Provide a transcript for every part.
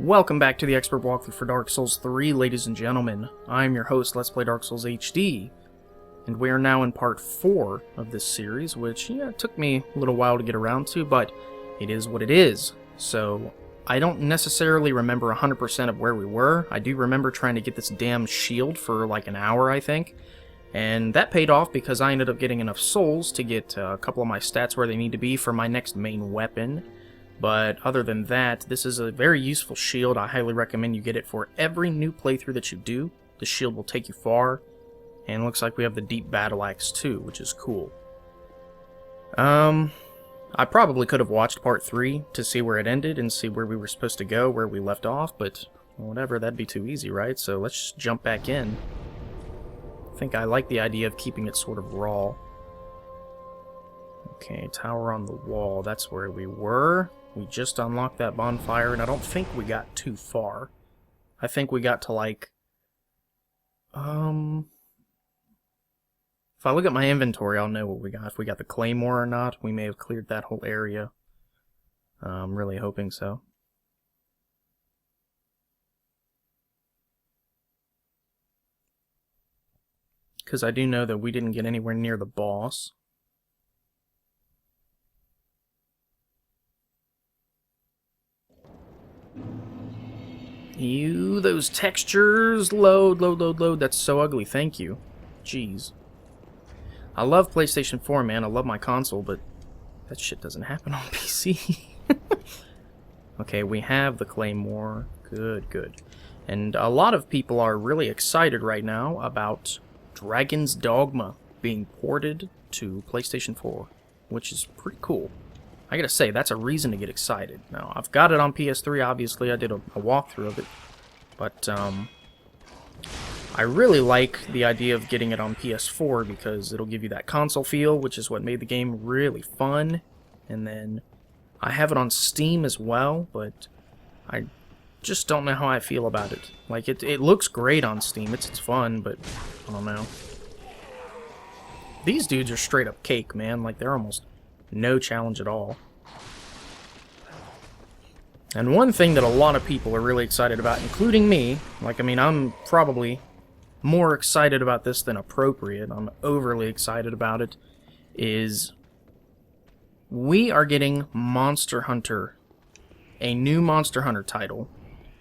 Welcome back to the Expert Walkthrough for Dark Souls 3, ladies and gentlemen. I'm your host, Let's Play Dark Souls HD, and we are now in part 4 of this series, which, it took me a little while to get around to, but it is what it is. So, I don't necessarily remember 100% of where we were. I do remember trying to get this damn shield for like an hour, I think, and that paid off because I ended up getting enough souls to get a couple of my stats where they need to be for my next main weapon. But other than that, this is a very useful shield. I highly recommend you get it for every new playthrough that you do. The shield will take you far. And it looks like we have the deep battle axe too, which is cool. I probably could have watched part 3 to see where it ended and see where we were supposed to go, where we left off, but whatever, that'd be too easy, right? So let's just jump back in. I think I like the idea of keeping it sort of raw. Okay, tower on the wall, that's where we were. We just unlocked that bonfire, and I don't think we got too far. I think we got to, like... If I look at my inventory, I'll know what we got. If we got the claymore or not, we may have cleared that whole area. I'm really hoping so. Because I do know that we didn't get anywhere near the boss. Ew, those textures! Load, load, load, load. That's so ugly, thank you. Jeez. I love PlayStation 4, man. I love my console, but that shit doesn't happen on PC. Okay, we have the Claymore. Good, good. And a lot of people are really excited right now about Dragon's Dogma being ported to PlayStation 4, which is pretty cool. I gotta say, that's a reason to get excited. Now, I've got it on PS3, obviously. I did a walkthrough of it. But, I really like the idea of getting it on PS4 because it'll give you that console feel, which is what made the game really fun. And then, I have it on Steam as well, but I just don't know how I feel about it. Like, it looks great on Steam. It's fun, but I don't know. These dudes are straight up cake, man. Like, they're almost no challenge at all. And one thing that a lot of people are really excited about, including me, like, I mean, I'm probably more excited about this than appropriate, I'm overly excited about it, is we are getting Monster Hunter, a new Monster Hunter title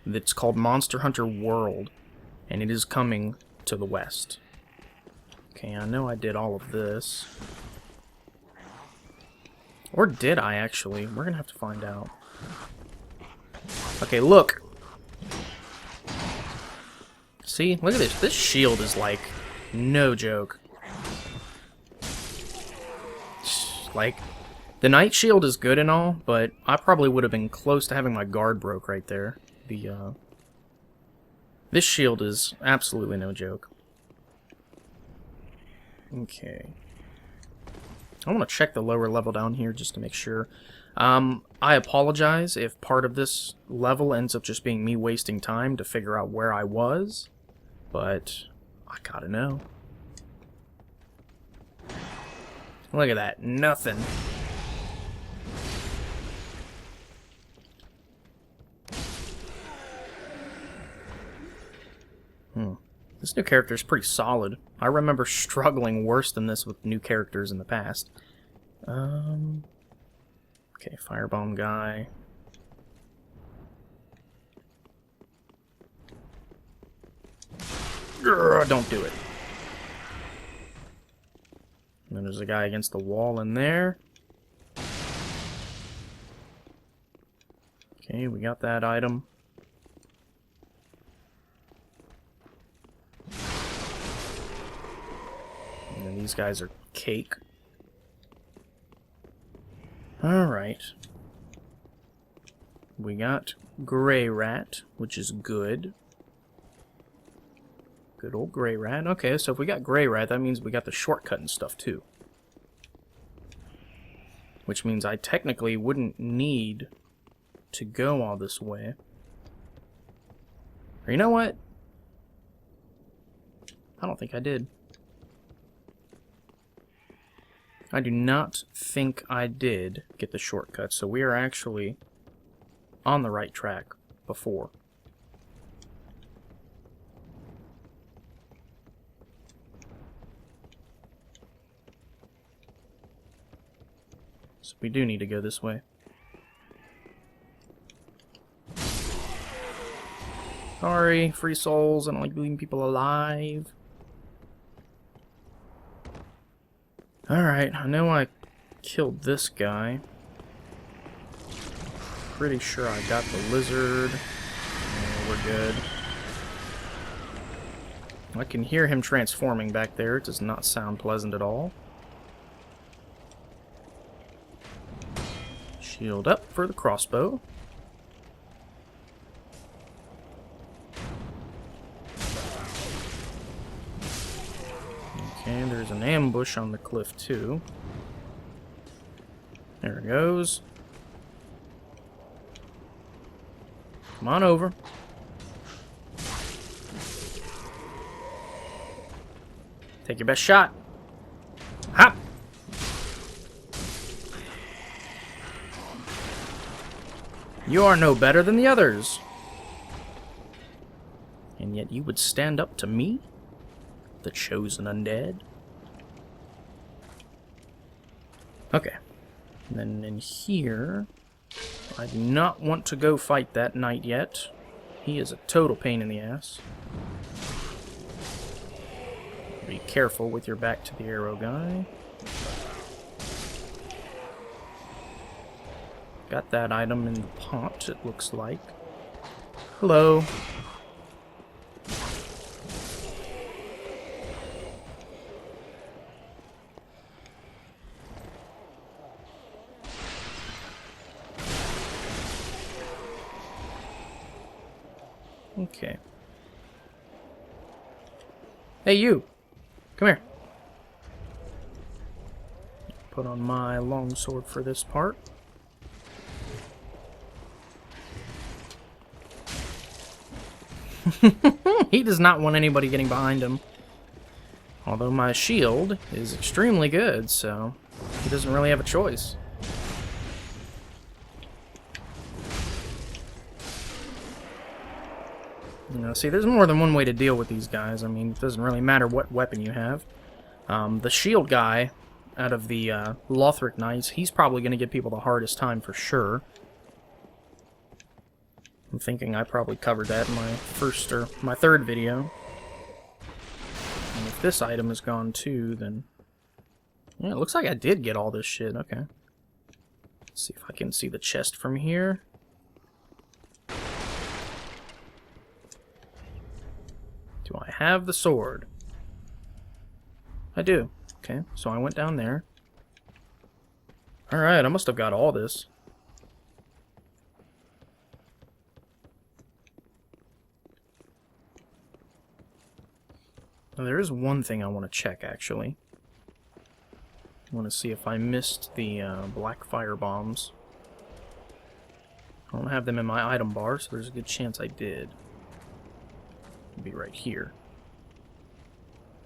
that's called Monster Hunter World, and it is coming to the West. Okay, I know I did all of this. Or did I, actually? We're gonna have to find out. Okay, look! See? Look at this. This shield is, like, no joke. Like, the Knight Shield is good and all, but I probably would have been close to having my guard broke right there. This shield is absolutely no joke. Okay. I want to check the lower level down here just to make sure. I apologize if part of this level ends up just being me wasting time to figure out where I was, but I gotta know. Look at that, nothing. This new character is pretty solid. I remember struggling worse than this with new characters in the past. Okay, firebomb guy. Urgh, don't do it. And then there's a guy against the wall in there. Okay, we got that item. And then these guys are cake. Alright. We got Grey Rat, which is good. Good old Grey Rat. Okay, so if we got Grey Rat, that means we got the shortcut and stuff too. Which means I technically wouldn't need to go all this way. Or you know what? I don't think I did. I do not think I did get the shortcut, so we are actually on the right track. before. So we do need to go this way. Sorry, free souls. I don't like leaving people alive. Alright, I know I killed this guy. Pretty sure I got the lizard. Yeah, we're good. I can hear him transforming back there. It does not sound pleasant at all. Shield up for the crossbow. Okay, there's an ambush on the cliff too. There it goes. Come on over. Take your best shot. Hop! You are no better than the others. And yet you would stand up to me? The chosen undead? Okay. And then in here, I do not want to go fight that knight yet. He is a total pain in the ass. Be careful with your back to the arrow guy. Got that item in the pot, it looks like. Hello. Okay. Hey, you! Come here. Put on my longsword for this part. He does not want anybody getting behind him. Although my shield is extremely good, so he doesn't really have a choice. You know, see, there's more than one way to deal with these guys. I mean, it doesn't really matter what weapon you have. The shield guy, out of the Lothric knights, he's probably going to give people the hardest time for sure. I'm thinking I probably covered that in my third video. And if this item is gone too, then... yeah, it looks like I did get all this shit. Okay. Let's see if I can see the chest from here. Do I have the sword? I do. Okay, so I went down there. Alright, I must have got all this. Now, there is one thing I want to check, actually. I want to see if I missed the black fire bombs. I don't have them in my item bar, so there's a good chance I did. It'll be right here.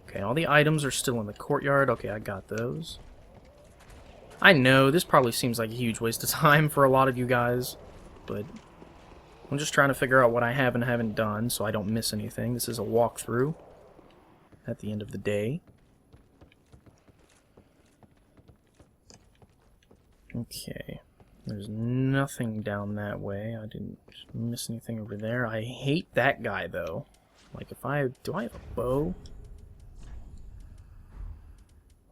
Okay, all the items are still in the courtyard. Okay, I got those. I know, this probably seems like a huge waste of time for a lot of you guys, but I'm just trying to figure out what I have and haven't done so I don't miss anything. This is a walkthrough at the end of the day. Okay, there's nothing down that way. I didn't miss anything over there. I hate that guy, though. Like, do I have a bow?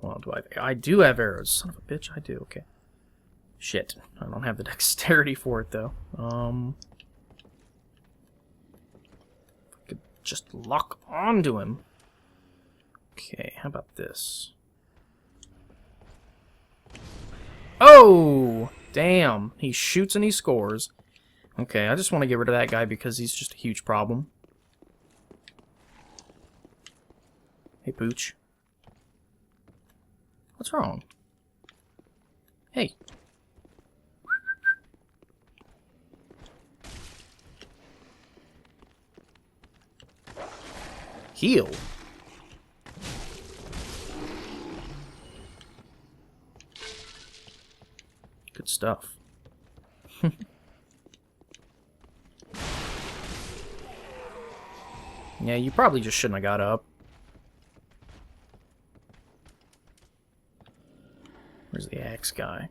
Well, I do have arrows. Son of a bitch, I do. Okay. Shit. I don't have the dexterity for it, though. I could just lock onto him. Okay, how about this? Oh! Damn. He shoots and he scores. Okay, I just want to get rid of that guy because he's just a huge problem. Hey, Pooch. What's wrong? Hey. Heal. Good stuff. Yeah, you probably just shouldn't have got up. Where's the axe guy?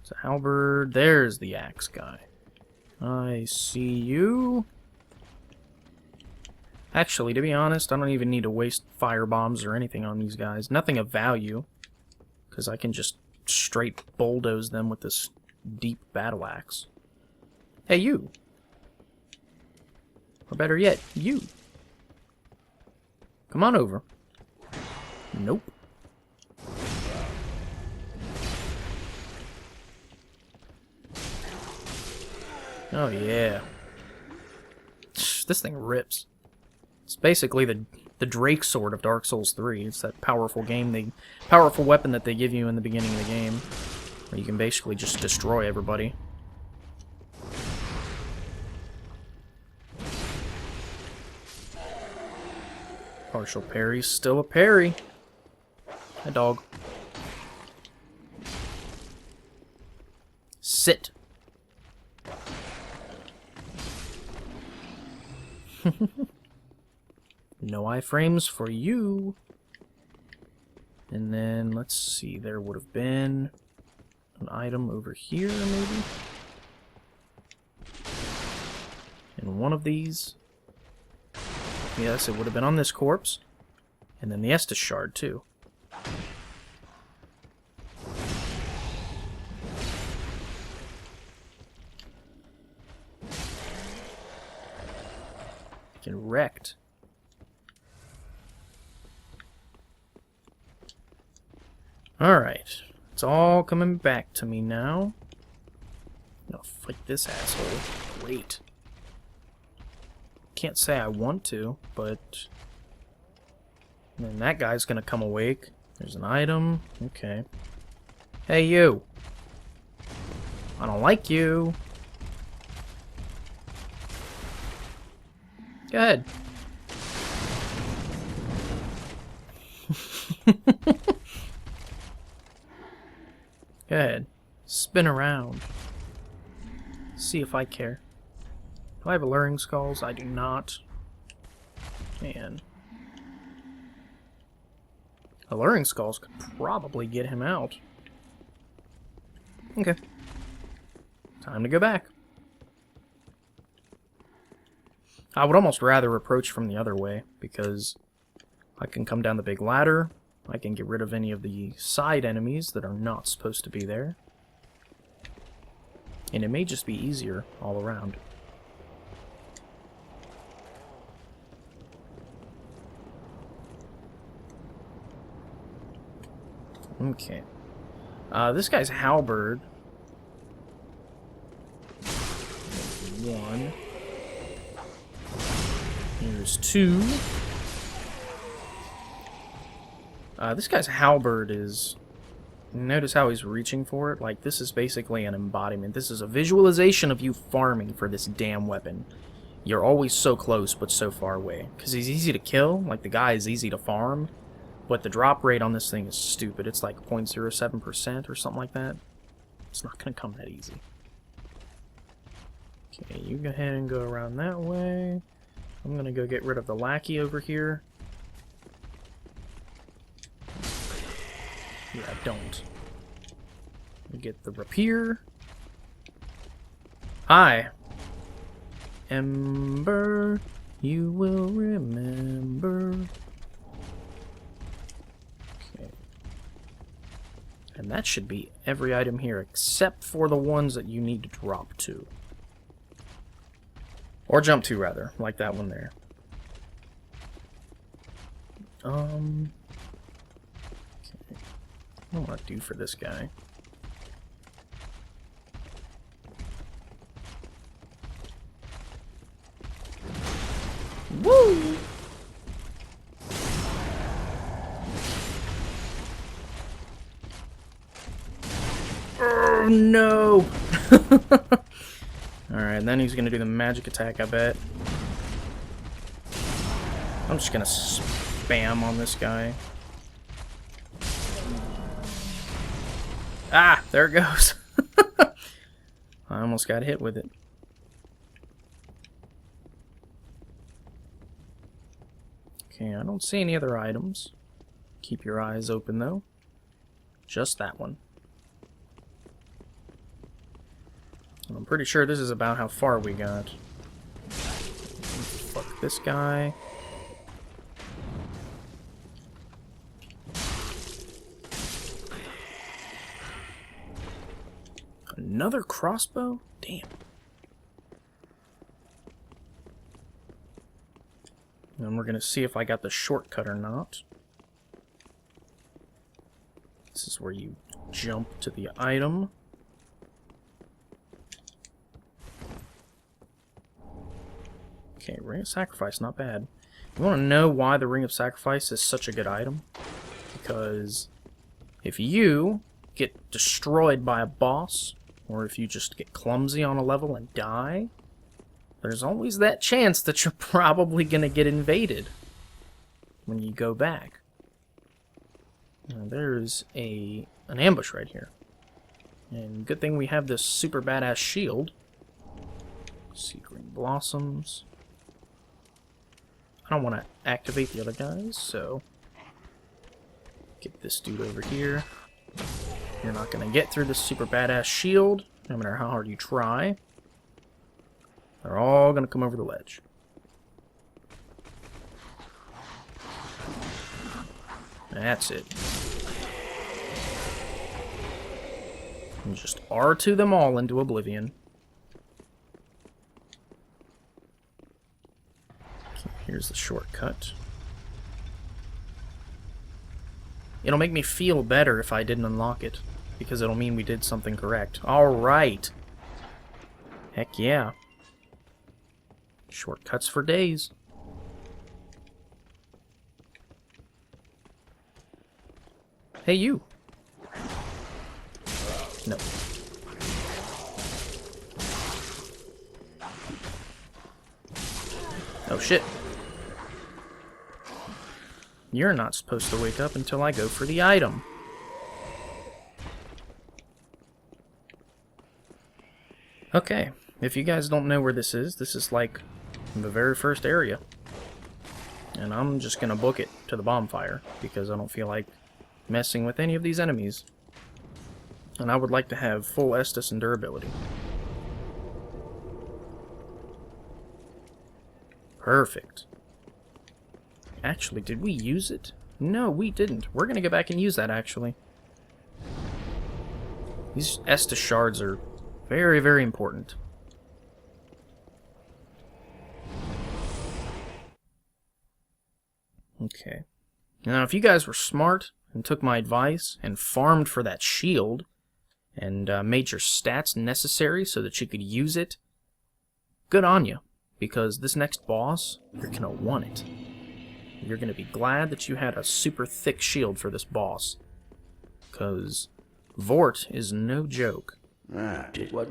It's a halberd. There's the axe guy. I see you. Actually, to be honest, I don't even need to waste fire bombs or anything on these guys. Nothing of value. Because I can just straight bulldoze them with this deep battle axe. Hey, you. Or better yet, you. Come on over. Nope. Oh, yeah. This thing rips. It's basically the Drake sword of Dark Souls 3. It's that powerful powerful weapon that they give you in the beginning of the game, where you can basically just destroy everybody. Partial parry's still a parry. Hi, dog. Sit. No iframes for you. And then, let's see, there would have been an item over here, maybe? In one of these. Yes, it would have been on this corpse. And then the Estus shard, too. Get wrecked. Alright. It's all coming back to me now. I'm gonna fight this asshole. Great. Can't say I want to, but... And then that guy's gonna come awake. There's an item. Okay. Hey, you! I don't like you! Go ahead. Go ahead. Spin around. See if I care. Do I have alluring skulls? I do not. Man. Alluring skulls could probably get him out. Okay. Time to go back. I would almost rather approach from the other way, because I can come down the big ladder, I can get rid of any of the side enemies that are not supposed to be there, and it may just be easier all around. Okay. This guy's halberd. One. Here's two. This guy's halberd is... Notice how he's reaching for it? Like, this is basically an embodiment. This is a visualization of you farming for this damn weapon. You're always so close, but so far away. Because he's easy to kill. Like, the guy is easy to farm. But the drop rate on this thing is stupid. It's like 0.07% or something like that. It's not going to come that easy. Okay, you go ahead and go around that way. I'm going to go get rid of the lackey over here. Yeah, don't. We get the rapier. Hi. Ember, you will remember. Okay. And that should be every item here, except for the ones that you need to drop to. Or jump to, rather, like that one there. Okay. What do I want to do for this guy? Woo! Oh no! Alright, then he's gonna do the magic attack, I bet. I'm just gonna spam on this guy. Ah! There it goes! I almost got hit with it. Okay, I don't see any other items. Keep your eyes open, though. Just that one. And I'm pretty sure this is about how far we got. Fuck this guy. Another crossbow? Damn. And we're gonna see if I got the shortcut or not. This is where you jump to the item. Okay, Ring of Sacrifice, not bad. You want to know why the Ring of Sacrifice is such a good item? Because if you get destroyed by a boss, or if you just get clumsy on a level and die, there's always that chance that you're probably going to get invaded when you go back. Now, there's an ambush right here. And good thing we have this super badass shield. Sea Green Blossoms. I don't want to activate the other guys, so get this dude over here. You're not going to get through this super badass shield, no matter how hard you try. They're all going to come over the ledge. That's it. And just R2 them all into oblivion. Okay, here's the shortcut. It'll make me feel better if I didn't unlock it, because it'll mean we did something correct. Alright. Heck yeah. Shortcuts for days. Hey, you. No. Oh, shit. You're not supposed to wake up until I go for the item. Okay, if you guys don't know where this is like the very first area. And I'm just gonna book it to the bonfire, because I don't feel like messing with any of these enemies. And I would like to have full Estus and durability. Perfect. Actually, did we use it? No, we didn't. We're gonna go back and use that, actually. These Estus shards are very, very important. Okay. Now, if you guys were smart and took my advice and farmed for that shield and made your stats necessary so that you could use it, good on you. Because this next boss, you're going to want it. You're going to be glad that you had a super thick shield for this boss. Because Vort is no joke. Did what?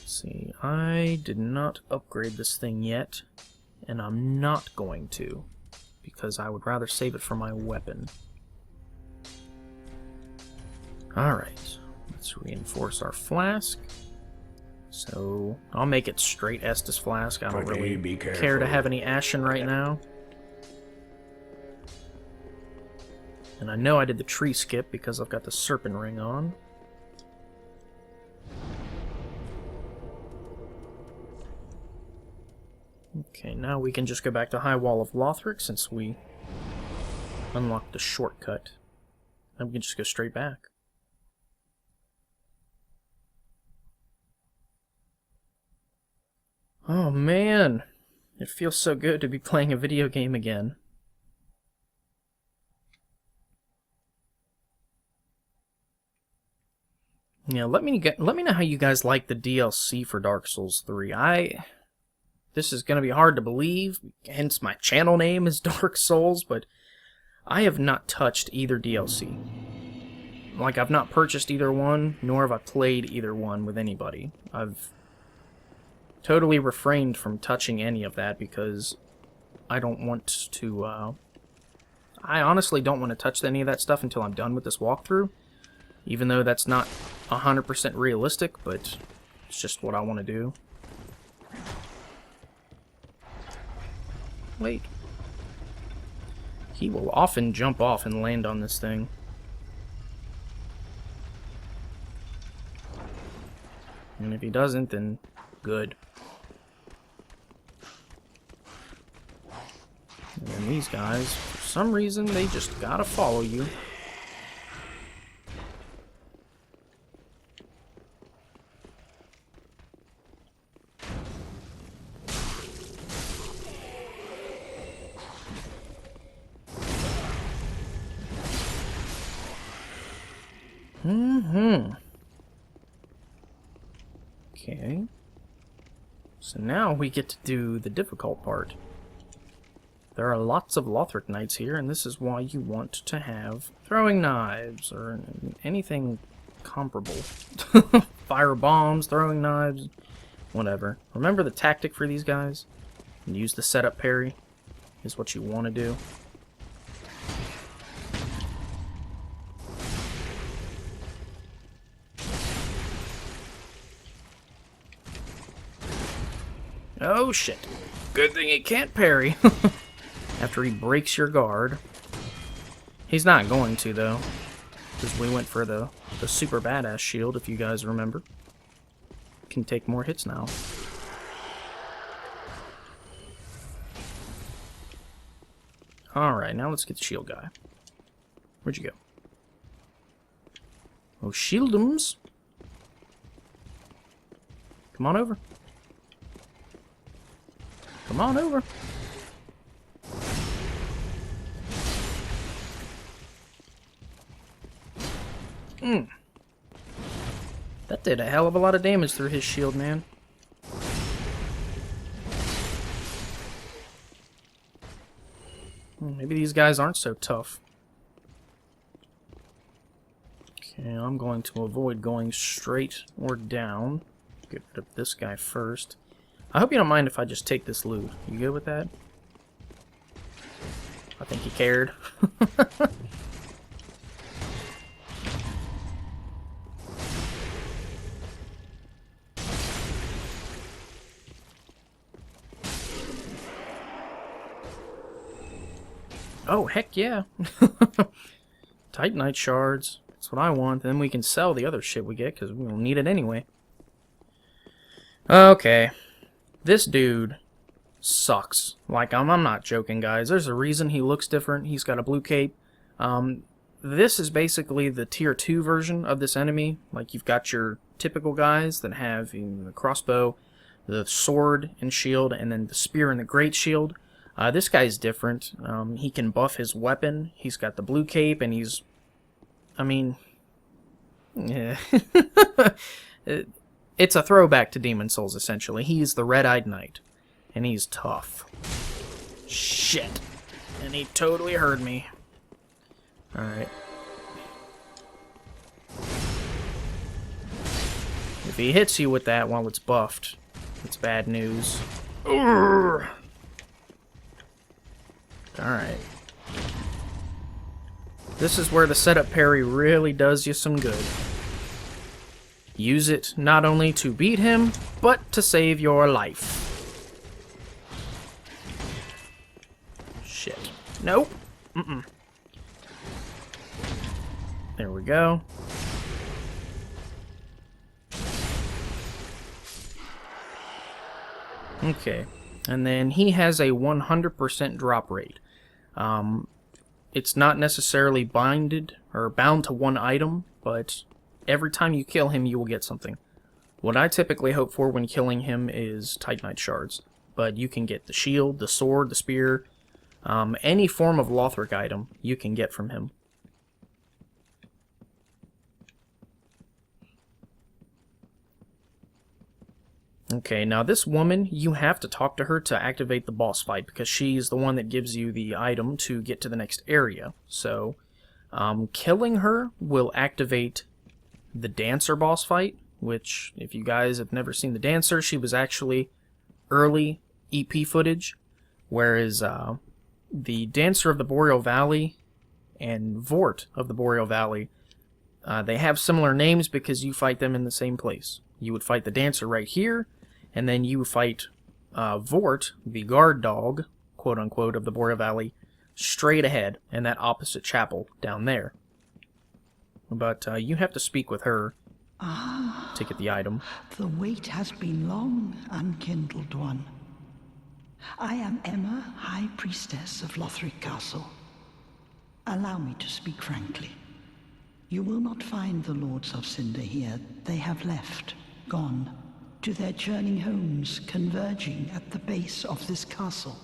See, I did not upgrade this thing yet, and I'm not going to, because I would rather save it for my weapon. Alright, let's reinforce our flask. So, I'll make it straight Estus flask. I don't really care to have any Ashen right now. And I know I did the tree skip because I've got the Serpent Ring on. Okay, now we can just go back to High Wall of Lothric since we unlocked the shortcut. And we can just go straight back. Oh man, it feels so good to be playing a video game again. Yeah, let me know how you guys like the DLC for Dark Souls 3. This is going to be hard to believe, hence my channel name is Dark Souls, but I have not touched either DLC. Like, I've not purchased either one, nor have I played either one with anybody. I've totally refrained from touching any of that because I don't want to, I honestly don't want to touch any of that stuff until I'm done with this walkthrough, even though that's not 100% realistic, but it's just what I want to do. wait. He will often jump off and land on this thing. And if he doesn't, then good. And then these guys, for some reason, they just gotta follow you. Okay. So now we get to do the difficult part. There are lots of Lothric knights here, and this is why you want to have throwing knives, or anything comparable. Fire bombs, throwing knives, whatever. Remember the tactic for these guys? And use the setup parry is what you want to do. Oh shit. Good thing he can't parry. After he breaks your guard. He's not going to, though. Because we went for the super badass shield, if you guys remember. Can take more hits now. Alright, now let's get the shield guy. Where'd you go? Oh, shieldums. Come on over. Come on over. That did a hell of a lot of damage through his shield, man. Maybe these guys aren't so tough. Okay, I'm going to avoid going straight or down. Get rid of this guy first. I hope you don't mind if I just take this loot. You good with that? I think he cared. Oh, heck yeah. Titanite shards. That's what I want. Then we can sell the other shit we get, because we don't need it anyway. Okay. This dude sucks. Like, I'm not joking, guys. There's a reason he looks different. He's got a blue cape. This is basically the tier 2 version of this enemy. Like, you've got your typical guys that have the crossbow, the sword and shield, and then the spear and the great shield. This guy's different. He can buff his weapon. He's got the blue cape, and he's... I mean... Yeah. It's a throwback to Demon Souls, essentially. He's the Red-Eyed Knight. And he's tough. Shit. And he totally heard me. Alright. If he hits you with that while it's buffed, it's bad news. Urgh. Alright. This is where the setup parry really does you some good. Use it not only to beat him, but to save your life. Shit. Nope. There we go. Okay. And then he has a 100% drop rate. It's not necessarily bound to one item, but every time you kill him, you will get something. What I typically hope for when killing him is Titanite shards, but you can get the shield, the sword, the spear, any form of Lothric item you can get from him. Okay, now this woman, you have to talk to her to activate the boss fight, because she's the one that gives you the item to get to the next area. So, killing her will activate the Dancer boss fight, which, if you guys have never seen the Dancer, she was actually early EP footage, whereas the Dancer of the Boreal Valley and Vort of the Boreal Valley, they have similar names because you fight them in the same place. You would fight the Dancer right here, and then you fight Vort, the guard dog, quote-unquote, of the Boreal Valley straight ahead in that opposite chapel down there. But you have to speak with her to get the item. The wait has been long, Unkindled One. I am Emma, High Priestess of Lothric Castle. Allow me to speak frankly. You will not find the Lords of Cinder here. They have left, gone, to their churning homes converging at the base of this castle.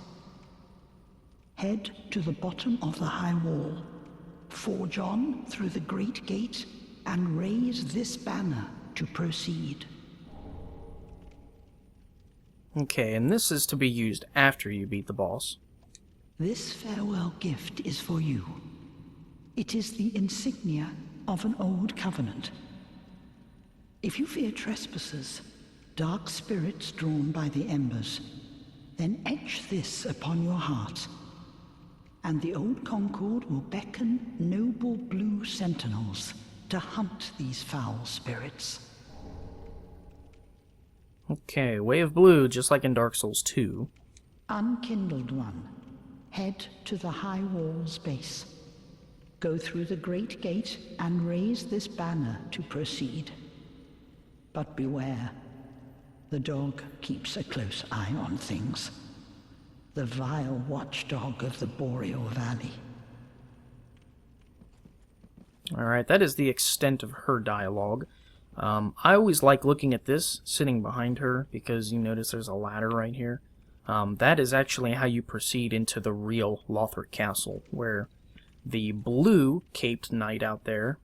Head to the bottom of the high wall, forge on through the great gate, and raise this banner to proceed. Okay, and this is to be used after you beat the boss. This farewell gift is for you. It is the insignia of an old covenant. If you fear trespassers, dark spirits drawn by the embers, then etch this upon your heart, and the old Concord will beckon noble blue sentinels to hunt these foul spirits. Okay, Way of Blue, just like in Dark Souls 2. Unkindled One, head to the high wall's base. Go through the great gate and raise this banner to proceed. But beware, the dog keeps a close eye on things. The vile watchdog of the Boreal Valley. Alright, that is the extent of her dialogue. I always like looking at this, sitting behind her, because you notice there's a ladder right here. That is actually how you proceed into the real Lothric Castle, where the blue caped knight out there,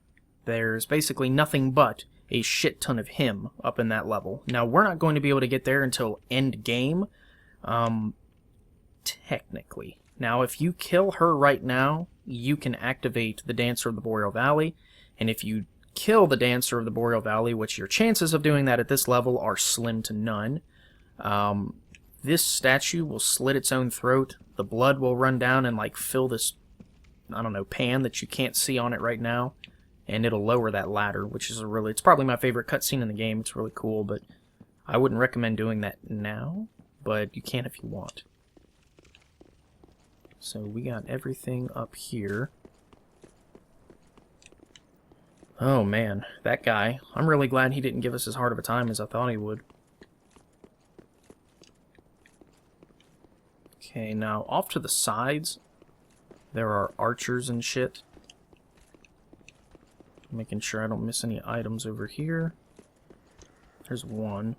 there's basically nothing but a shit ton of him up in that level. Now, we're not going to be able to get there until end game, technically. Now, if you kill her right now, you can activate the Dancer of the Boreal Valley, and if you kill the Dancer of the Boreal Valley, which your chances of doing that at this level are slim to none, this statue will slit its own throat, the blood will run down and like fill this, I don't know, pan that you can't see on it right now, and it'll lower that ladder, which is it's probably my favorite cutscene in the game. It's really cool, but I wouldn't recommend doing that now, but you can if you want. So we got everything up here. Oh man, that guy. I'm really glad he didn't give us as hard of a time as I thought he would. Okay, now off to the sides, there are archers and shit. Making sure I don't miss any items over here. There's one.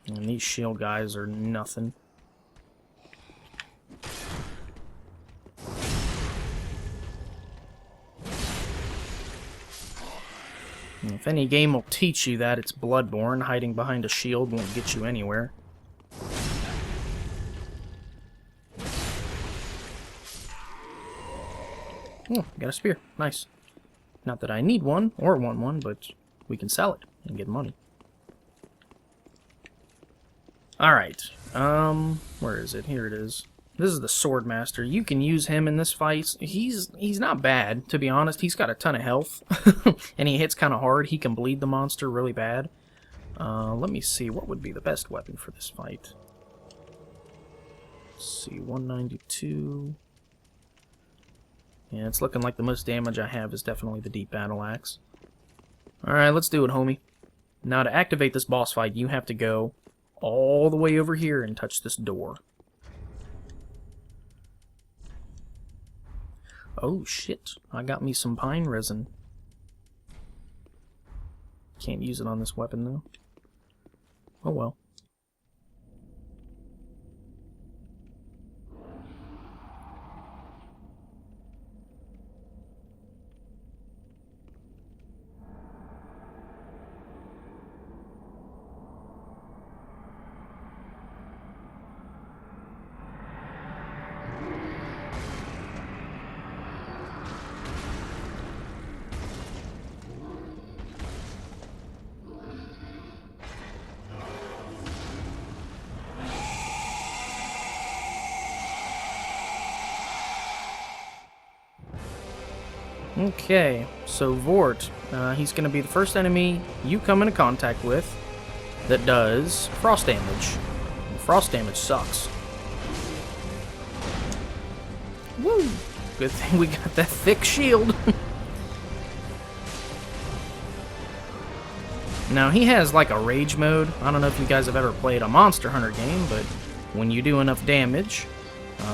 And these shield guys are nothing. And if any game will teach you that, it's Bloodborne. Hiding behind a shield won't get you anywhere. Oh, got a spear. Nice. Not that I need one, or want one, but we can sell it and get money. Alright, where is it? Here it is. This is the Swordmaster. You can use him in this fight. He's not bad, to be honest. He's got a ton of health, and he hits kind of hard. He can bleed the monster really bad. Let me see, what would be the best weapon for this fight? Let's see, 192. Yeah, it's looking like the most damage I have is definitely the Deep Battle Axe. Alright, let's do it, homie. Now, to activate this boss fight, you have to go all the way over here and touch this door. Oh shit, I got me some pine resin. Can't use it on this weapon though. Oh well. Okay, so Vort, he's going to be the first enemy you come into contact with that does frost damage. And frost damage sucks. Woo! Good thing we got that thick shield. Now, he has like a rage mode. I don't know if you guys have ever played a Monster Hunter game, but when you do enough damage,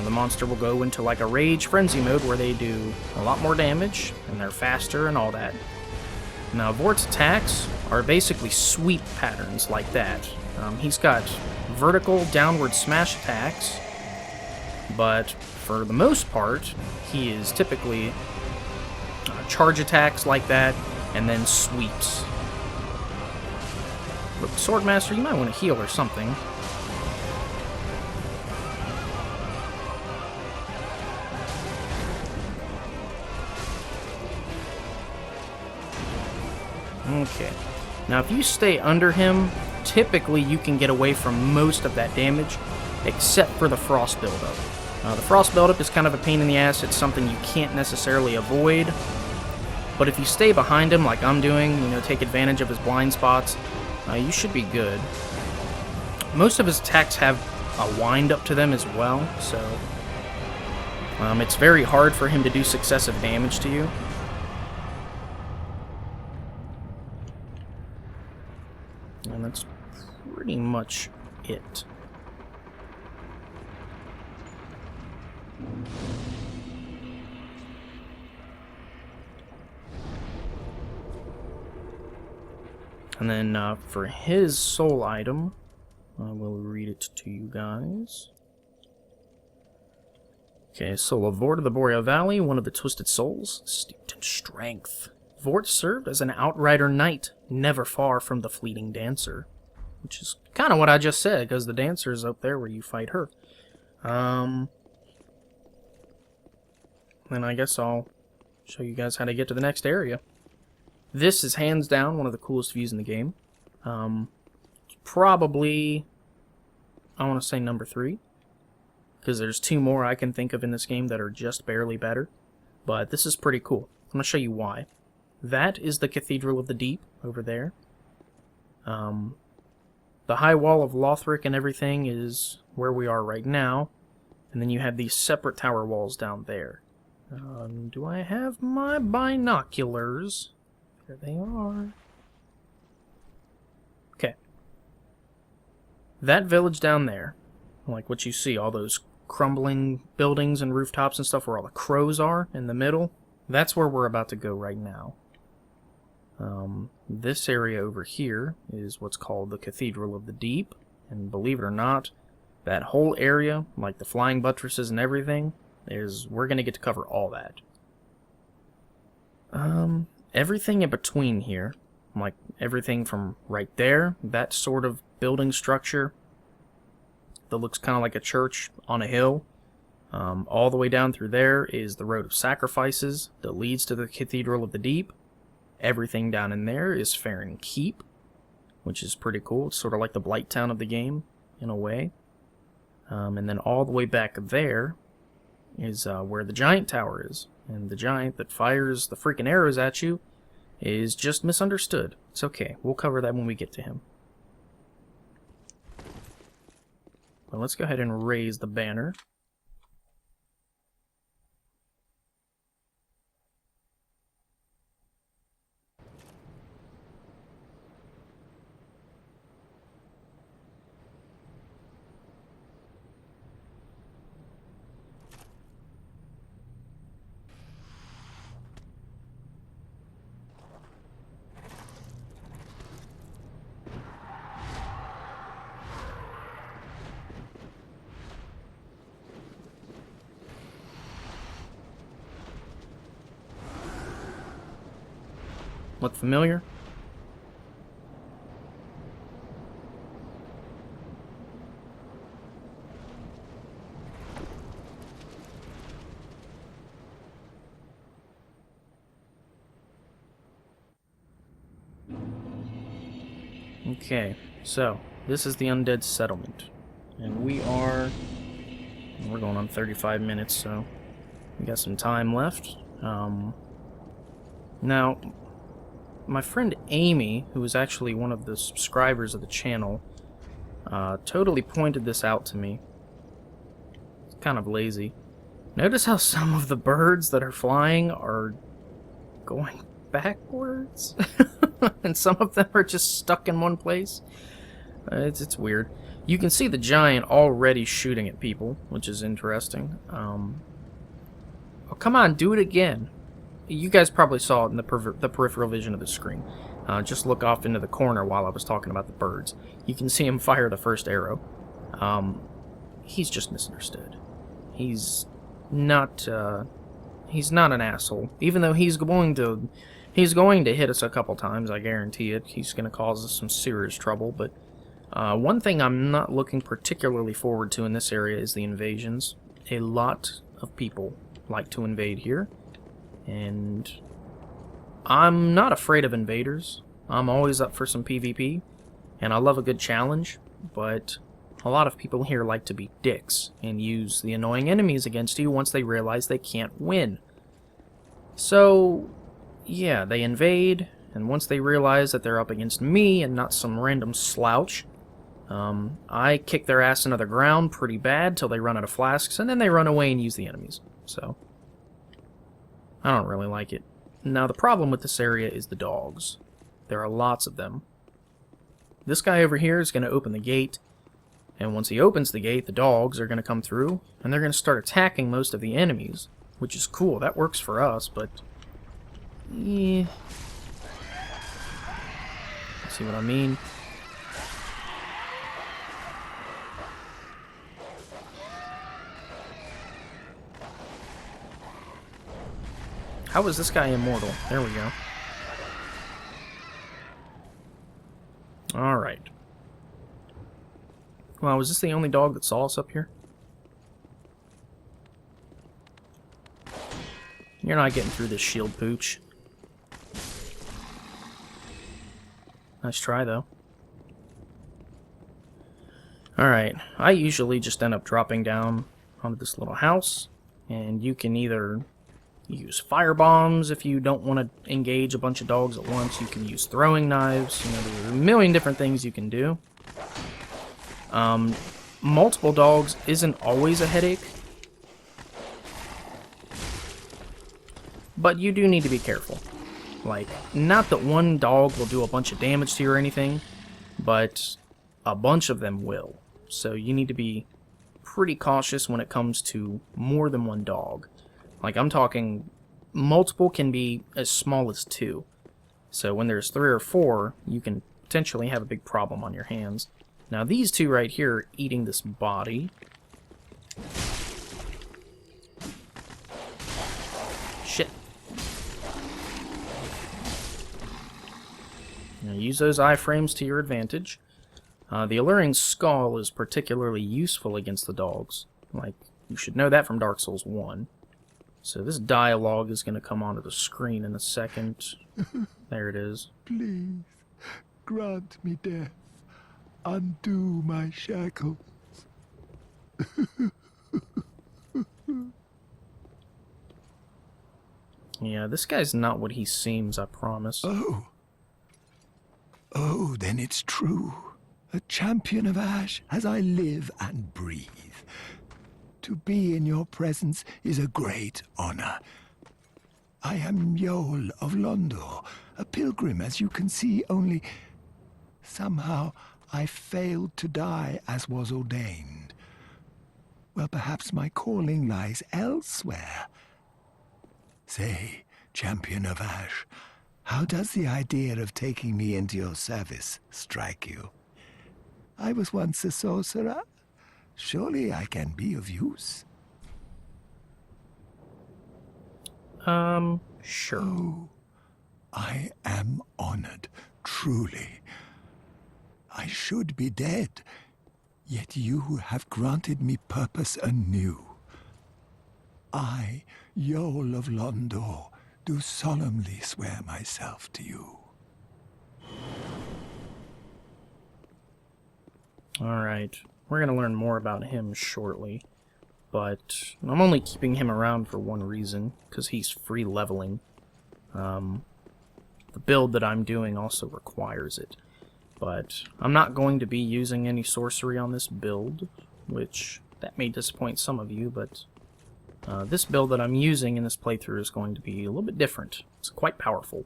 the monster will go into like a rage frenzy mode where they do a lot more damage, and they're faster and all that. Now, Vort's attacks are basically sweep patterns like that. He's got vertical downward smash attacks, but for the most part, he is typically charge attacks like that, and then sweeps. Look, Swordmaster, you might want to heal or something. Okay. Now, if you stay under him, typically you can get away from most of that damage, except for the frost buildup. The frost buildup is kind of a pain in the ass. It's something you can't necessarily avoid. But if you stay behind him like I'm doing, you know, take advantage of his blind spots, you should be good. Most of his attacks have a wind up to them as well, so it's very hard for him to do successive damage to you. And that's pretty much it. And then for his soul item, I will read it to you guys. Okay, Soul of Vort of the Boreal Valley, one of the Twisted Souls, steeped in strength. Vort served as an outrider knight, never far from the fleeting dancer. Which is kind of what I just said, because the dancer is up there where you fight her. Then I guess I'll show you guys how to get to the next area. This is hands down one of the coolest views in the game. Probably, I want to say number 3. Because there's 2 more I can think of in this game that are just barely better. But this is pretty cool. I'm going to show you why. That is the Cathedral of the Deep over there. The high wall of Lothric and everything is where we are right now. And then you have these separate tower walls down there. Do I have my binoculars? There they are. Okay. That village down there, like what you see, all those crumbling buildings and rooftops and stuff where all the crows are in the middle, that's where we're about to go right now. This area over here is what's called the Cathedral of the Deep, and believe it or not, that whole area, like the flying buttresses and everything, we're going to get to cover all that. Everything in between here, like everything from right there, that sort of building structure that looks kind of like a church on a hill, all the way down through there is the Road of Sacrifices that leads to the Cathedral of the Deep. Everything down in there is Firelink Keep, which is pretty cool. It's sort of like the Blight Town of the game, in a way. And then all the way back there is where the giant tower is. And the giant that fires the freaking arrows at you is just misunderstood. It's okay. We'll cover that when we get to him. Well, let's go ahead and raise the banner. Look familiar? Okay, so this is the Undead Settlement, and we're going on 35 minutes, so we got some time left. Now, my friend Amy, who is actually one of the subscribers of the channel, totally pointed this out to me. It's kind of lazy. Notice how some of the birds that are flying are going backwards? And some of them are just stuck in one place? It's weird. You can see the giant already shooting at people, which is interesting. Oh, come on, do it again. You guys probably saw it in the peripheral vision of the screen. Just look off into the corner while I was talking about the birds. You can see him fire the first arrow. He's just misunderstood. He's not an asshole. Even though he's going to hit us a couple times, I guarantee it. He's going to cause us some serious trouble, but one thing I'm not looking particularly forward to in this area is the invasions. A lot of people like to invade here, and I'm not afraid of invaders. I'm always up for some PvP, and I love a good challenge, but a lot of people here like to be dicks and use the annoying enemies against you once they realize they can't win. So, yeah, they invade, and once they realize that they're up against me and not some random slouch, I kick their ass into the ground pretty bad till they run out of flasks, and then they run away and use the enemies. So, I don't really like it. Now, the problem with this area is the dogs. There are lots of them. This guy over here is going to open the gate, and once he opens the gate, the dogs are going to come through, and they're going to start attacking most of the enemies, which is cool. That works for us, but... yeah. See what I mean? How is this guy immortal? There we go. Alright. Well, was this the only dog that saw us up here? You're not getting through this shield pooch. Nice try, though. Alright, I usually just end up dropping down onto this little house, and you can either use fire bombs if you don't want to engage a bunch of dogs at once. You can use throwing knives. You know, there's a million different things you can do. Multiple dogs isn't always a headache, but you do need to be careful. Like, not that one dog will do a bunch of damage to you or anything, but a bunch of them will. So you need to be pretty cautious when it comes to more than one dog. Like, I'm talking, multiple can be as small as 2. So when there's 3 or 4, you can potentially have a big problem on your hands. Now, these two right here are eating this body. Shit. Now, use those iframes to your advantage. The alluring skull is particularly useful against the dogs. Like, you should know that from Dark Souls 1. So this dialogue is going to come onto the screen in a second. There it is. Please, grant me death. Undo my shackles. Yeah, this guy's not what he seems, I promise. Oh. Oh, then it's true. A champion of Ash as I live and breathe. To be in your presence is a great honor. I am Yol of Londor, a pilgrim, as you can see, only somehow I failed to die as was ordained. Well, perhaps my calling lies elsewhere. Say, champion of Ash, how does the idea of taking me into your service strike you? I was once a sorcerer. Surely I can be of use. Sure. Oh, I am honored, truly. I should be dead, yet you have granted me purpose anew. I, Yol of Londor, do solemnly swear myself to you. Alright. We're going to learn more about him shortly, but I'm only keeping him around for one reason, because he's free leveling. the build that I'm doing also requires it. But I'm not going to be using any sorcery on this build, which that may disappoint some of you, but this build that I'm using in this playthrough is going to be a little bit different. It's quite powerful,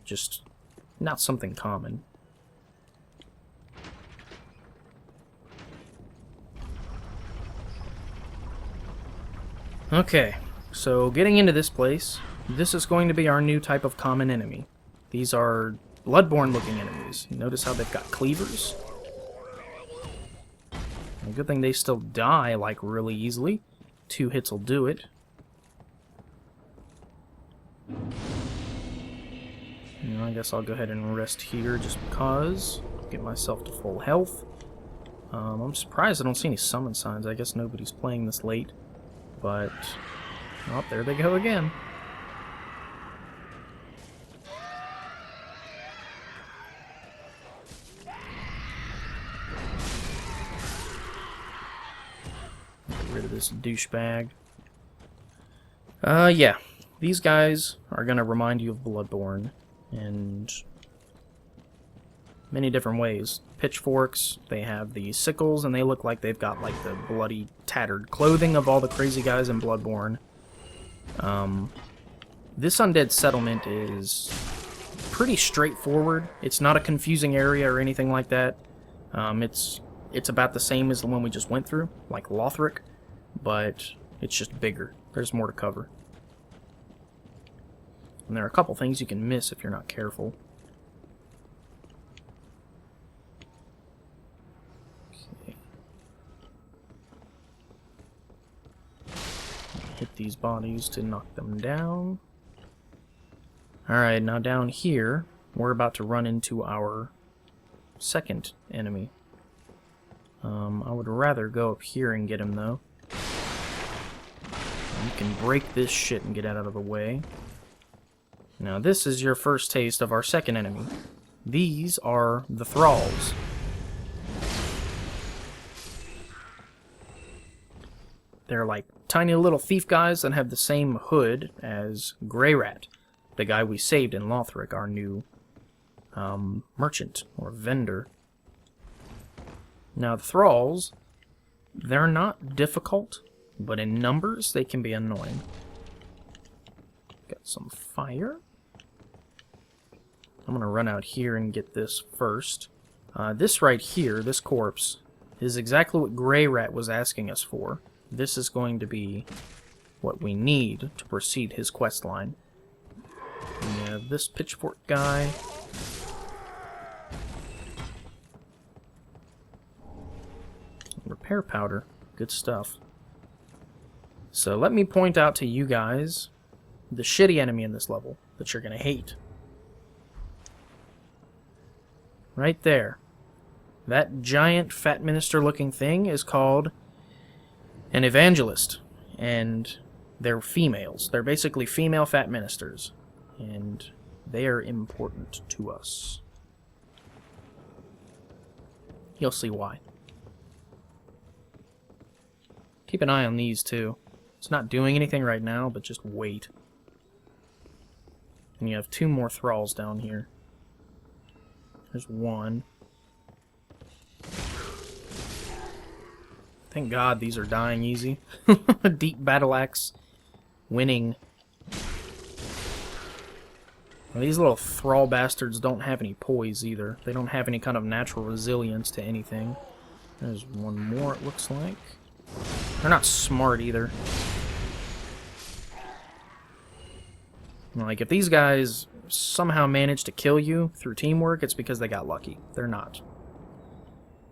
just not something common. Okay, so getting into this place, this is going to be our new type of common enemy. These are Bloodborne looking enemies. Notice how they've got cleavers? A good thing they still die, like, really easily. 2 hits will do it. And I guess I'll go ahead and rest here just because. Get myself to full health. I'm surprised I don't see any summon signs. I guess nobody's playing this late. But, oh, there they go again. Get rid of this douchebag. Yeah. These guys are going to remind you of Bloodborne in many different ways. Pitchforks, they have the sickles, and they look like they've got like the bloody, tattered clothing of all the crazy guys in Bloodborne. This Undead Settlement is pretty straightforward. It's not a confusing area or anything like that. It's about the same as the one we just went through, like Lothric, but it's just bigger. There's more to cover. And there are a couple things you can miss if you're not careful. Okay. Hit these bodies to knock them down. Alright, now down here, we're about to run into our second enemy. I would rather go up here and get him, though. You can break this shit and get out of the way. Now, this is your first taste of our second enemy. These are the Thralls. They're like tiny little thief guys that have the same hood as Grey Rat, the guy we saved in Lothric, our new merchant or vendor. Now, the Thralls, they're not difficult, but in numbers, they can be annoying. Got some fire. I'm going to run out here and get this first. This right here, this corpse, is exactly what Grey Rat was asking us for. This is going to be what we need to proceed his quest line. We have this pitchfork guy. Repair powder. Good stuff. So let me point out to you guys the shitty enemy in this level that you're going to hate. Right there. That giant fat minister looking thing is called an evangelist. And they're females. They're basically female fat ministers. And they are important to us. You'll see why. Keep an eye on these too. It's not doing anything right now, but just wait. And you have 2 more thralls down here. There's one. Thank God these are dying easy. Deep battle axe winning. Well, these little thrall bastards don't have any poise either. They don't have any kind of natural resilience to anything. There's one more, it looks like. They're not smart either. Like, if these guys somehow manage to kill you through teamwork, it's because they got lucky. They're not.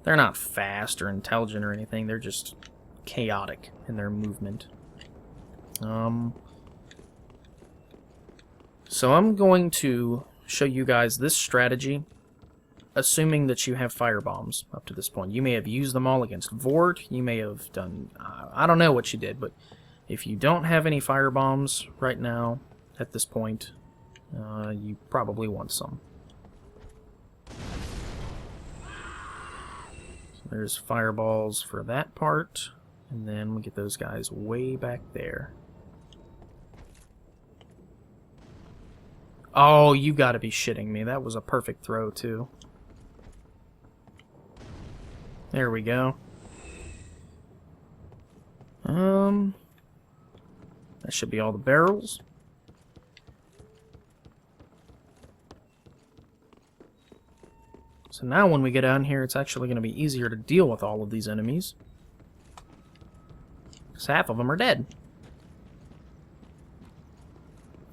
They're not fast or intelligent or anything. They're just chaotic in their movement. So I'm going to show you guys this strategy, assuming that you have fire bombs up to this point. You may have used them all against Vort. You may have done... I don't know what you did, but if you don't have any fire bombs right now, at this point, you probably want some. So there's fireballs for that part, and then we get those guys way back there. Oh, you gotta be shitting me. That was a perfect throw, too. There we go. That should be all the barrels. So now when we get down here, it's actually going to be easier to deal with all of these enemies. Because half of them are dead.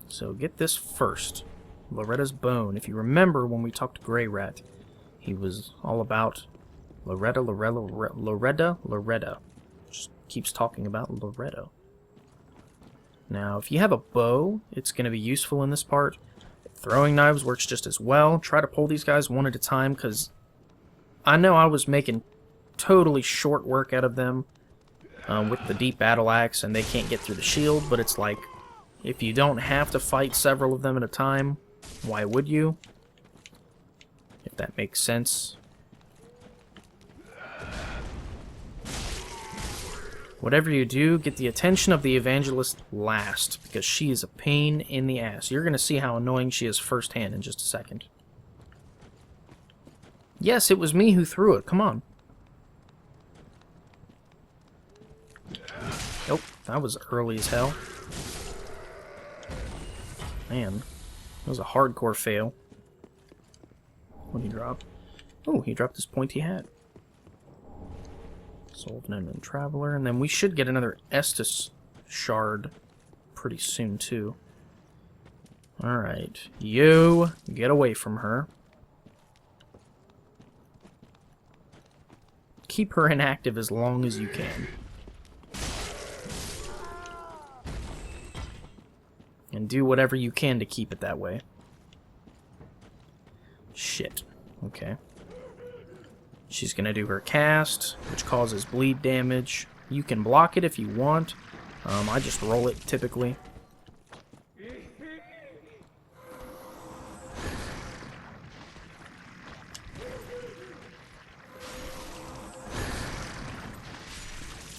So get this first. Loretta's bone. If you remember when we talked to Grey Rat, he was all about Loretta. Just keeps talking about Loretta. Now, if you have a bow, it's going to be useful in this part. Throwing knives works just as well. Try to pull these guys one at a time, because I know I was making totally short work out of them with the deep battle axe, and they can't get through the shield, but it's like, if you don't have to fight several of them at a time, why would you? If that makes sense. Whatever you do, get the attention of the evangelist last, because she is a pain in the ass. You're going to see how annoying she is firsthand in just a second. Yes, it was me who threw it. Come on. Nope, that was early as hell. Man, that was a hardcore fail. What did he drop? Oh, he dropped his pointy hat. Soul of an Unknown Traveler, and then we should get another Estus shard pretty soon, too. Alright, you get away from her. Keep her inactive as long as you can. And do whatever you can to keep it that way. Shit. Okay. She's going to do her cast, which causes bleed damage. You can block it if you want. I just roll it, typically.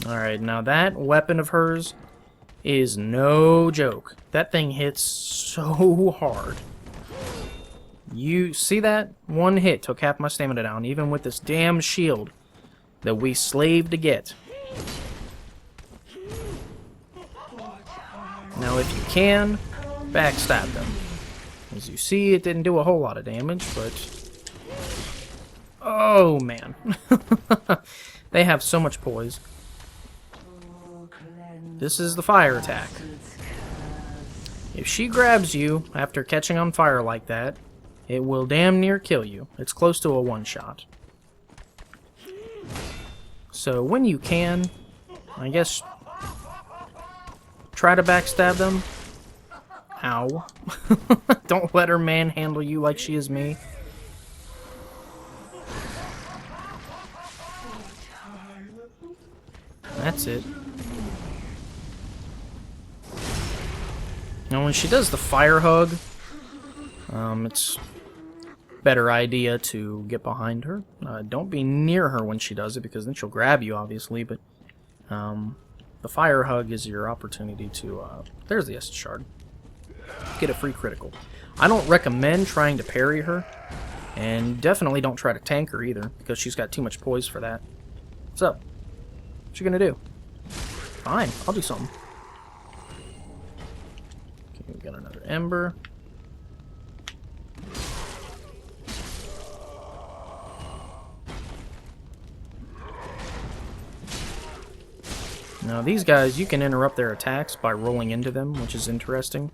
Alright, now that weapon of hers is no joke. That thing hits so hard. You see that? One hit took half my stamina down, even with this damn shield that we slaved to get. Now, if you can, backstab them. As you see, it didn't do a whole lot of damage, but... Oh, man. They have so much poise. This is the fire attack. If she grabs you after catching on fire like that, it will damn near kill you. It's close to a one-shot. So when you can, I guess, try to backstab them. Ow. Don't let her manhandle you like she is me. That's it. Now when she does the fire hug, it's better idea to get behind her. Don't be near her when she does it, because then she'll grab you, obviously, but the fire hug is your opportunity to... there's the Estus shard. Get a free critical. I don't recommend trying to parry her, and definitely don't try to tank her either, because she's got too much poise for that. What's up? What you gonna do? Fine, I'll do something. Okay, we got another ember. Now these guys, you can interrupt their attacks by rolling into them, which is interesting.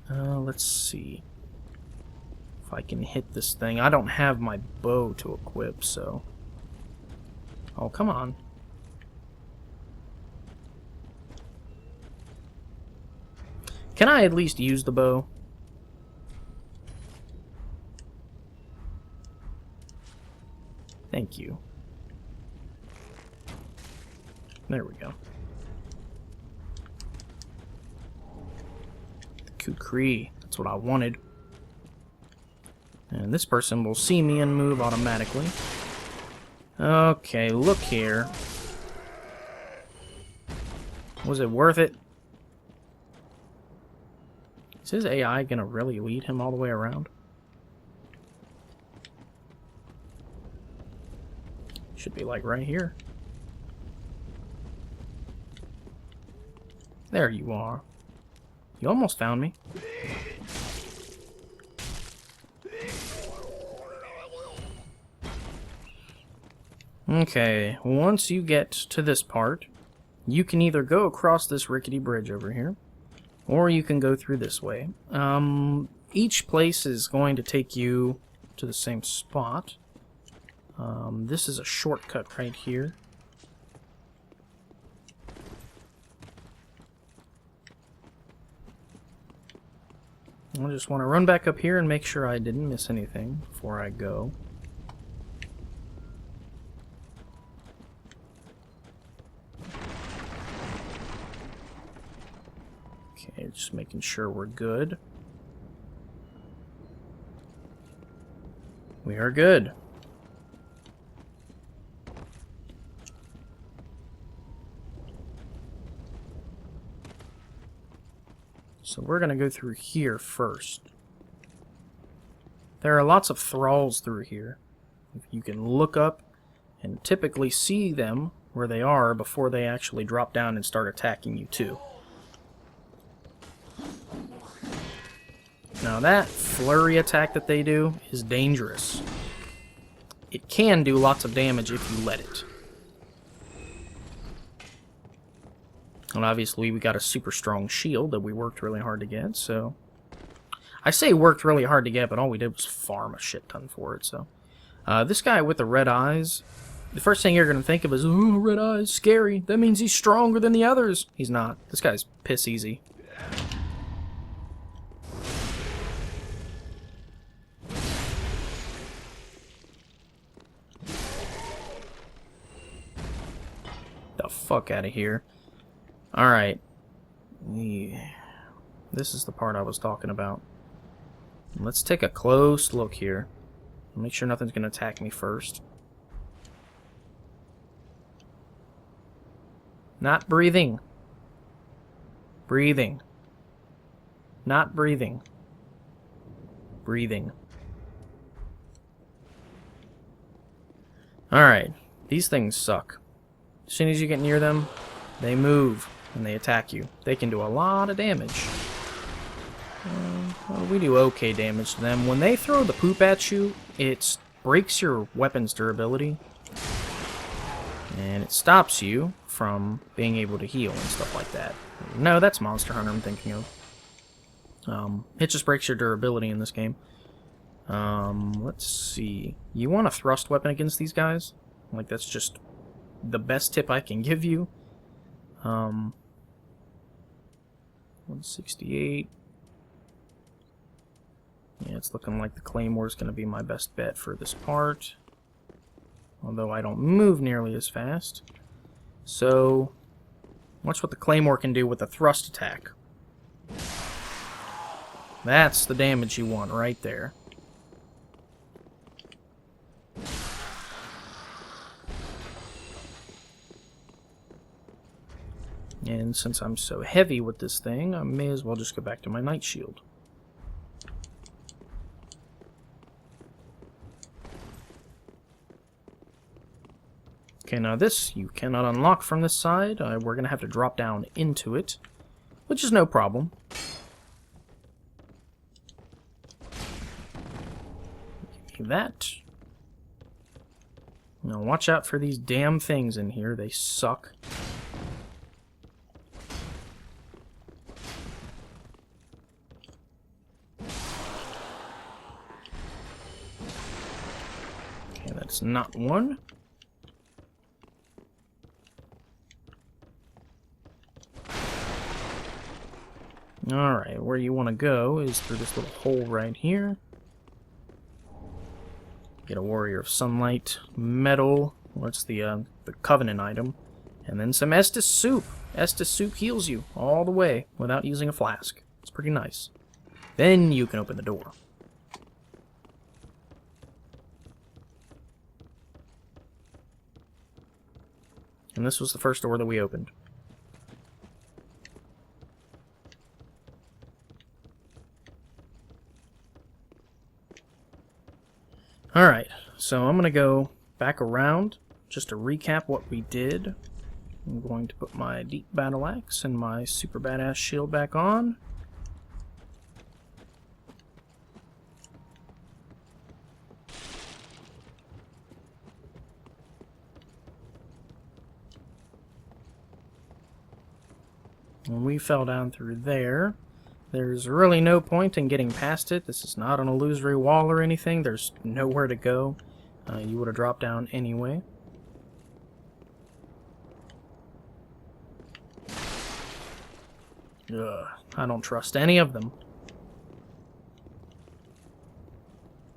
Let's see if I can hit this thing. I don't have my bow to equip, so... Oh, come on. Can I at least use the bow? Thank you. There we go. Kukri. That's what I wanted. And this person will see me and move automatically. Okay, look here. Was it worth it? Is his AI gonna really lead him all the way around? Should be like right here. There you are. You almost found me. Okay, once you get to this part, you can either go across this rickety bridge over here, or you can go through this way. Each place is going to take you to the same spot. This is a shortcut right here. I just want to run back up here and make sure I didn't miss anything before I go. Okay, just making sure we're good. We are good. So we're going to go through here first. There are lots of thralls through here. You can look up and typically see them where they are before they actually drop down and start attacking you too. Now that flurry attack that they do is dangerous. It can do lots of damage if you let it. And obviously we got a super strong shield that we worked really hard to get, so... I say worked really hard to get, but all we did was farm a shit ton for it, so... this guy with the red eyes, the first thing you're going to think of is, ooh, red eyes, scary. That means he's stronger than the others. He's not. This guy's piss easy. The fuck out of here. Alright. This is the part I was talking about. Let's take a close look here. Make sure nothing's going to attack me first. Not breathing. Breathing. Not breathing. Breathing. Alright. These things suck. As soon as you get near them, they move and they attack you. They can do a lot of damage. Well, we do okay damage to them. When they throw the poop at you, it breaks your weapon's durability. And it stops you from being able to heal and stuff like that. No, that's Monster Hunter I'm thinking of. It just breaks your durability in this game. Let's see. You want a thrust weapon against these guys? Like, that's just the best tip I can give you. 168. Yeah, it's looking like the Claymore is going to be my best bet for this part. Although I don't move nearly as fast. So, watch what the Claymore can do with a thrust attack. That's the damage you want right there. And since I'm so heavy with this thing, I may as well just go back to my Night Shield. Okay, now this you cannot unlock from this side. We're going to have to drop down into it, which is no problem. Give me that. Now watch out for these damn things in here. They suck. Okay, that's not one. Alright, where you want to go is through this little hole right here. Get a Warrior of Sunlight, Metal, what's the Covenant item, and then some Estus Soup. Estus Soup heals you all the way without using a flask. It's pretty nice. Then you can open the door. And this was the first door that we opened. Alright, so I'm going to go back around just to recap what we did. I'm going to put my deep battle axe and my super badass shield back on. When we fell down through there, there's really no point in getting past it. This is not an illusory wall or anything. There's nowhere to go. You would have dropped down anyway. Ugh, I don't trust any of them.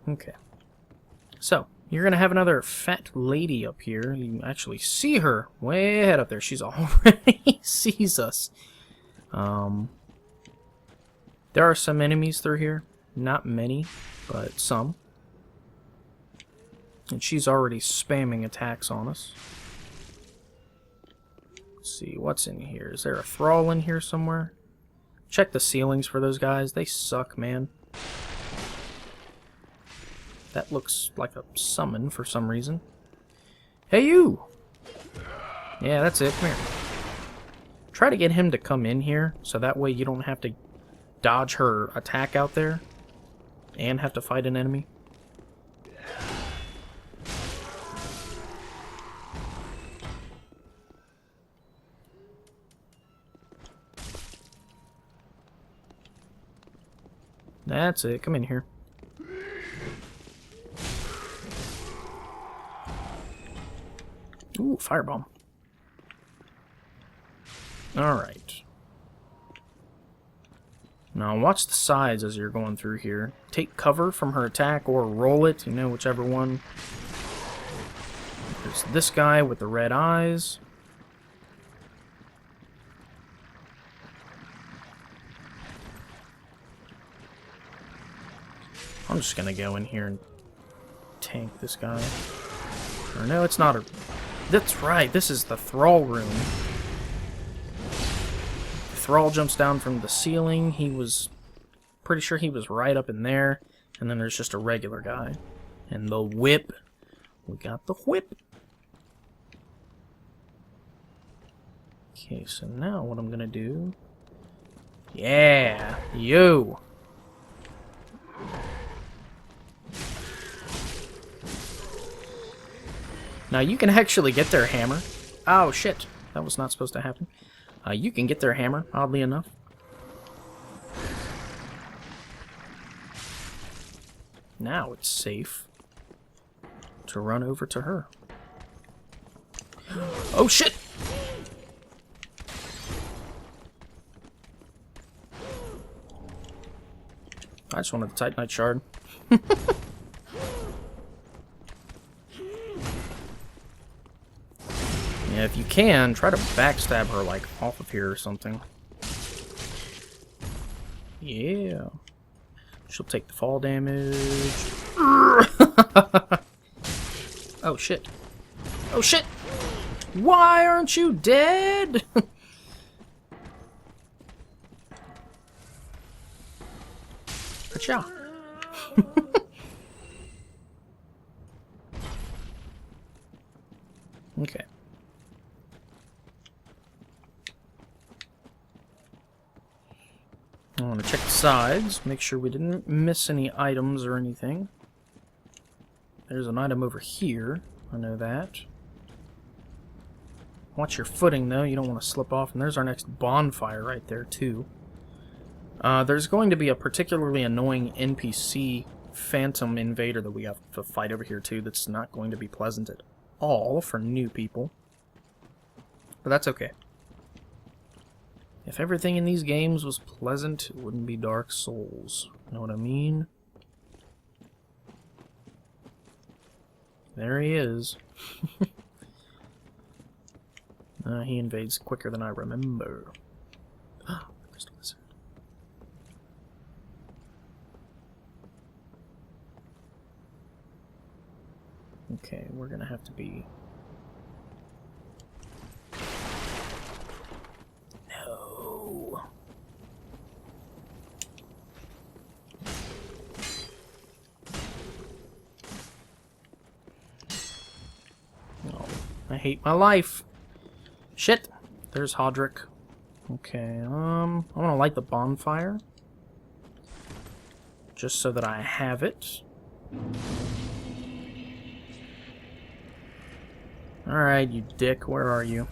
Okay. So, you're going to have another fat lady up here. You can actually see her way ahead up there. She's already sees us. There are some enemies through here. Not many, but some. And she's already spamming attacks on us. Let's see, what's in here? Is there a thrall in here somewhere? Check the ceilings for those guys. They suck, man. That looks like a summon for some reason. Hey, you! Yeah, that's it. Come here. Try to get him to come in here, so that way you don't have to dodge her attack out there and have to fight an enemy. That's it. Come in here. Ooh, firebomb. Alright. Now watch the sides as you're going through here. Take cover from her attack or roll it, you know, whichever one. There's this guy with the red eyes. I'm just gonna go in here and tank this guy. Or no, it's not a... That's right, this is the thrall room. The thrall jumps down from the ceiling. He was... pretty sure he was right up in there. And then there's just a regular guy. And the whip. We got the whip. Okay, so now what I'm gonna do... Yeah! You! Now you can actually get their hammer. Oh shit, that was not supposed to happen. You can get their hammer, oddly enough. Now it's safe to run over to her. Oh shit! I just wanted the Titanite shard. Yeah, if you can, try to backstab her, like, off of here or something. Yeah. She'll take the fall damage. Oh, shit. Oh, shit! Why aren't you dead? Ka-chow. Okay. I want to check the sides, make sure we didn't miss any items or anything. There's an item over here, I know that. Watch your footing though, you don't want to slip off, and there's our next bonfire right there too. There's going to be a particularly annoying NPC phantom invader that we have to fight over here too that's not going to be pleasant at all for new people. But that's okay. If everything in these games was pleasant, it wouldn't be Dark Souls. Know what I mean? There he is. He invades quicker than I remember. Crystal Lizard. Okay, we're gonna have to be... No. hate my life. Shit. There's Hodrick. Okay, I want to light the bonfire. Just so that I have it. Alright, you dick, where are you?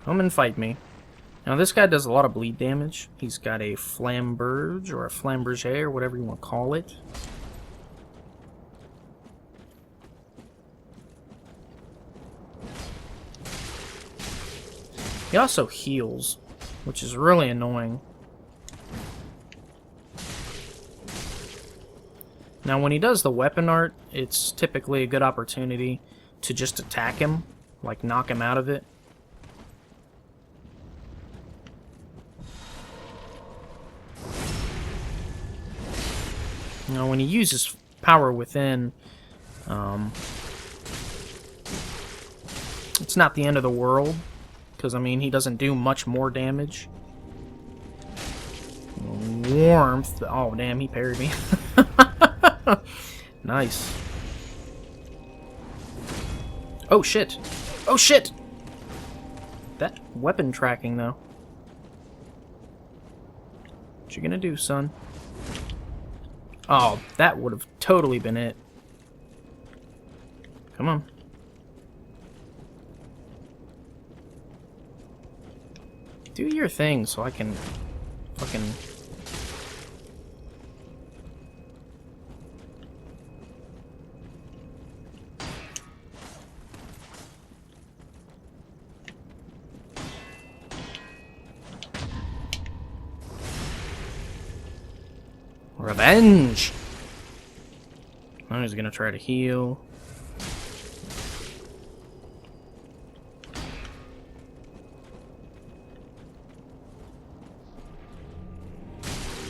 Come and fight me. Now this guy does a lot of bleed damage. He's got a flamberge, or a flamberge, or whatever you want to call it. He also heals, which is really annoying. Now when he does the weapon art, it's typically a good opportunity to just attack him, like knock him out of it. Now when he uses power within, it's not the end of the world, because I mean he doesn't do much more damage. Warmth, oh damn, he parried me. Nice. Oh shit! Oh shit! That weapon tracking though. What you gonna do, son? Oh, that would have totally been it. Come on. Do your thing so I can fucking... Revenge! Now he's gonna try to heal.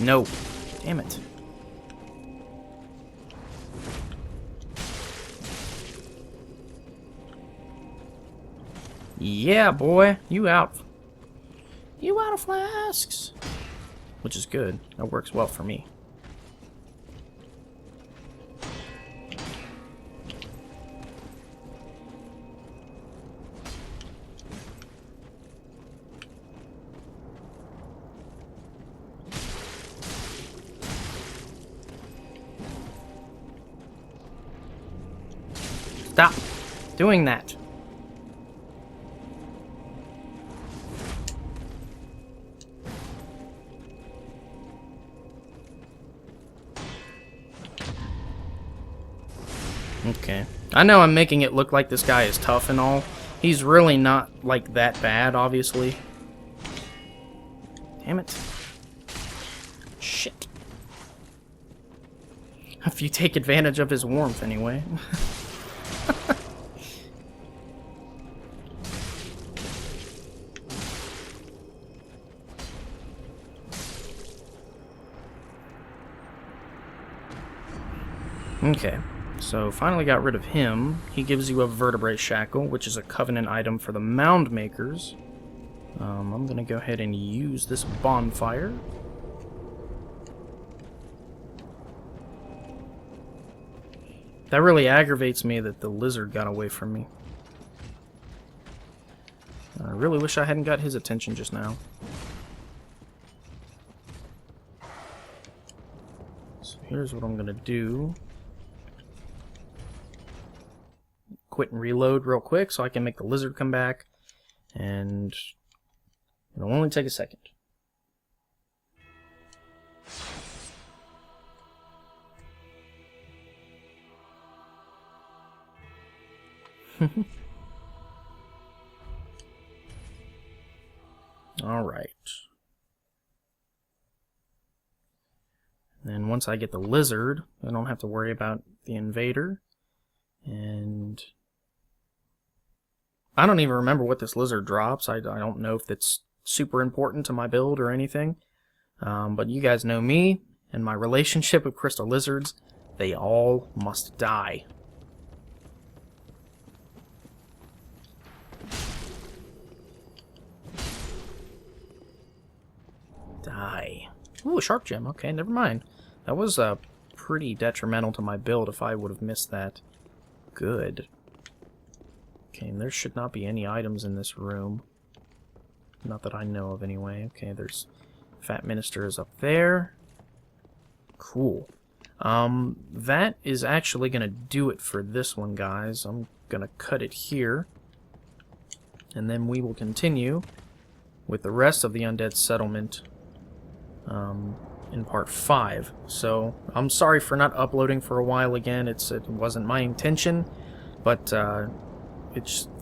No. Damn it. Yeah, boy. You out. You out of flasks. Which is good. That works well for me. Stop doing that. Okay. I know I'm making it look like this guy is tough and all. He's really not, like, that bad, obviously. Damn it. Shit. If you take advantage of his warmth, anyway. Okay, so finally got rid of him. He gives you a vertebrae shackle, which is a covenant item for the mound makers. I'm gonna go ahead and use this bonfire. That really aggravates me that the lizard got away from me. I really wish I hadn't got his attention just now. So here's what I'm gonna do. Quit and reload real quick so I can make the lizard come back, and it'll only take a second. Alright. Then once I get the lizard, I don't have to worry about the invader. And I don't even remember what this lizard drops. I don't know if it's super important to my build or anything. But you guys know me and my relationship with crystal lizards. They all must die. Die. Ooh, a sharp gem. Okay, never mind. That was pretty detrimental to my build if I would have missed that. Good. Okay, and there should not be any items in this room. Not that I know of, anyway. Okay, there's... Fat Minister is up there. Cool. That is actually going to do it for this one, guys. I'm going to cut it here. And then we will continue with the rest of the Undead Settlement in part 5. So, I'm sorry for not uploading for a while again. It wasn't my intention, but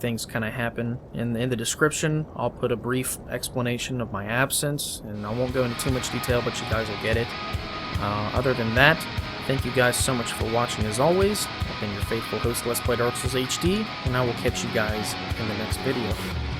things kind of happen. In the description, I'll put a brief explanation of my absence, and I won't go into too much detail, but you guys will get it. Other than that, thank you guys so much for watching as always. I've been your faithful host, Let's Play Dark Souls HD, and I will catch you guys in the next video.